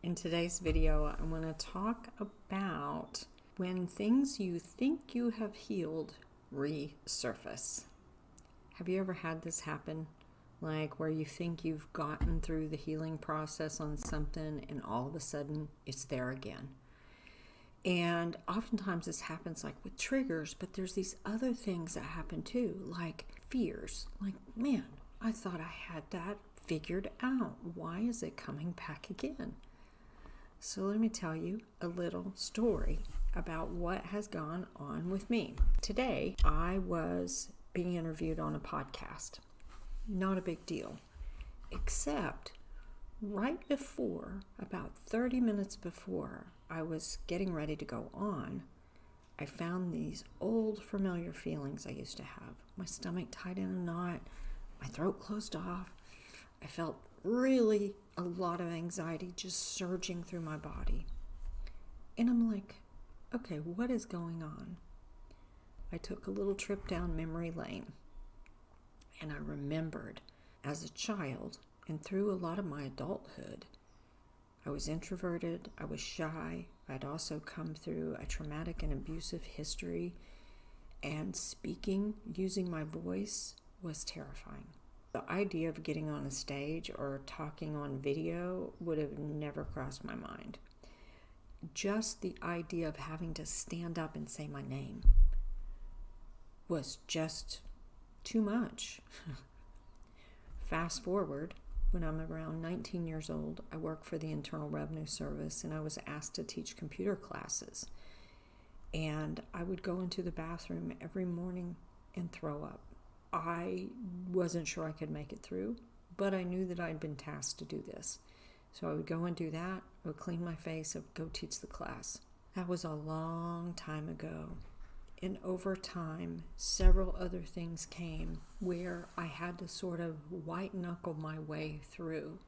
In today's video, I want to talk about when things you think you have healed resurface. Have you ever had this happen? Like where you think you've gotten through the healing process on something and all of a sudden it's there again. And oftentimes this happens like with triggers, but there's these other things that happen too, like fears. Like, man, I thought I had that figured out. Why is it coming back again? So let me tell you a little story about what has gone on with me. Today, I was being interviewed on a podcast. Not a big deal, except right before, about 30 minutes before I was getting ready to go on, I found these old familiar feelings I used to have. My stomach tied in a knot, my throat closed off. I felt really a lot of anxiety just surging through my body. And I'm like, okay, what is going on? I took a little trip down memory lane. And I remembered as a child and through a lot of my adulthood, I was introverted, I was shy. I'd also come through a traumatic and abusive history, and speaking, using my voice was terrifying. The idea of getting on a stage or talking on video would have never crossed my mind. Just the idea of having to stand up and say my name was just too much. Fast forward, when I'm around 19 years old, I work for the Internal Revenue Service and I was asked to teach computer classes. And I would go into the bathroom every morning and throw up. I wasn't sure I could make it through, but I knew that I'd been tasked to do this. So I would go and do that, I would clean my face, I would go teach the class. That was a long time ago. And over time, several other things came where I had to sort of white knuckle my way through.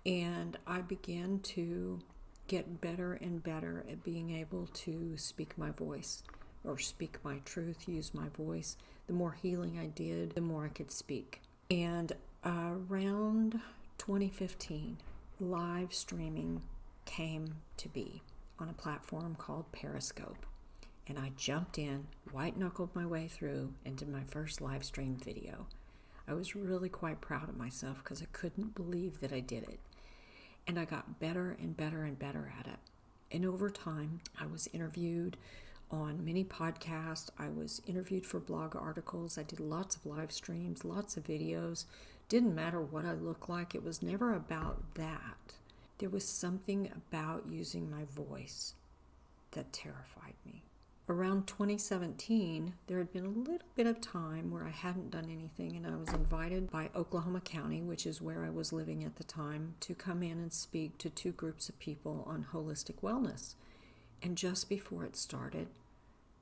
And I began to get better and better at being able to speak my voice or speak my truth, use my voice. The more healing I did, the more I could speak. And around 2015, live streaming came to be on a platform called Periscope. And I jumped in, white-knuckled my way through, and did my first live stream video. I was really quite proud of myself because I couldn't believe that I did it. And I got better and better and better at it. And over time, I was interviewed on many podcasts. I was interviewed for blog articles. I did lots of live streams, lots of videos. Didn't matter what I looked like. It was never about that. There was something about using my voice that terrified me. Around 2017, there had been a little bit of time where I hadn't done anything, and I was invited by Oklahoma County, which is where I was living at the time, to come in and speak to two groups of people on holistic wellness. And just before it started,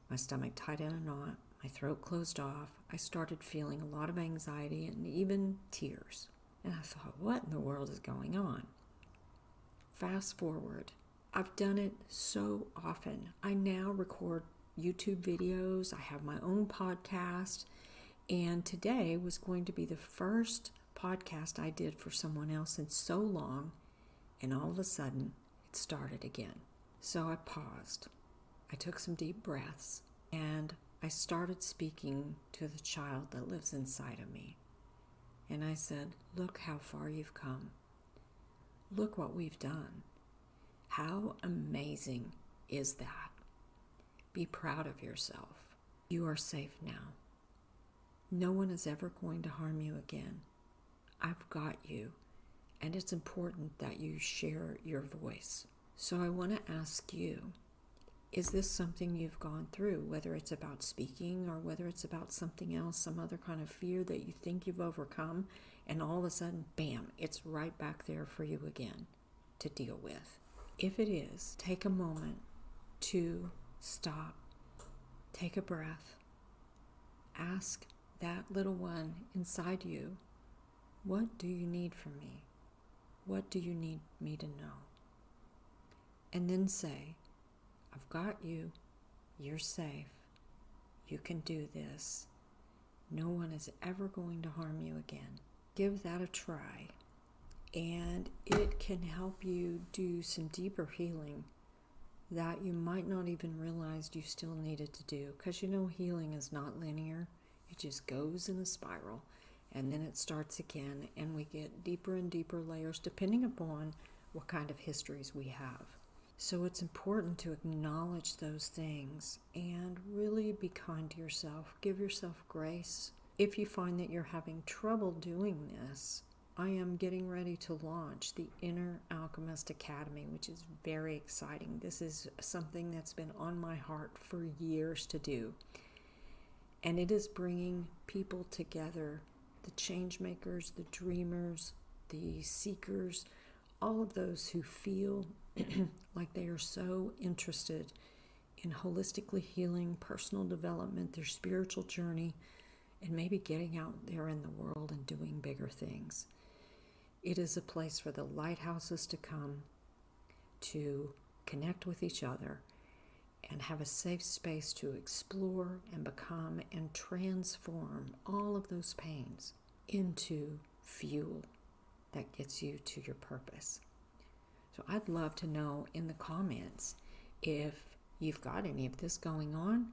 my stomach tied in a knot, my throat closed off, I started feeling a lot of anxiety and even tears. And I thought, what in the world is going on? Fast forward. I've done it so often. I now record YouTube videos. I have my own podcast. And today was going to be the first podcast I did for someone else in so long. And all of a sudden, it started again. So I paused. I took some deep breaths. And I started speaking to the child that lives inside of me. And I said, look how far you've come. Look what we've done. How amazing is that? Be proud of yourself. You are safe now. No one is ever going to harm you again. I've got you, and it's important that you share your voice. So I want to ask you, is this something you've gone through, whether it's about speaking or whether it's about something else, some other kind of fear that you think you've overcome, and all of a sudden, bam, it's right back there for you again to deal with. If it is, take a moment to stop, take a breath, ask that little one inside you, what do you need from me? What do you need me to know? And then say, I've got you, you're safe, you can do this. No one is ever going to harm you again. Give that a try. And it can help you do some deeper healing that you might not even realize you still needed to do. Because you know, healing is not linear. It just goes in a spiral, and then it starts again, and we get deeper and deeper layers depending upon what kind of histories we have. So it's important to acknowledge those things and really be kind to yourself. Give yourself grace. If you find that you're having trouble doing this, I am getting ready to launch the Inner Alchemist Academy, which is very exciting. This is something that's been on my heart for years to do. And it is bringing people together, the change makers, the dreamers, the seekers, all of those who feel like they are so interested in holistically healing, personal development, their spiritual journey, and maybe getting out there in the world and doing bigger things. It is a place for the lighthouses to come to connect with each other and have a safe space to explore and become and transform all of those pains into fuel that gets you to your purpose. So I'd love to know in the comments if you've got any of this going on,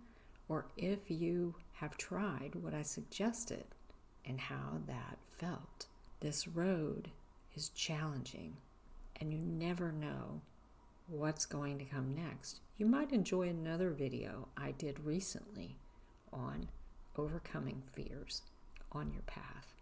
or if you have tried what I suggested and how that felt. This road is challenging, and you never know what's going to come next. You might enjoy another video I did recently on overcoming fears on your path.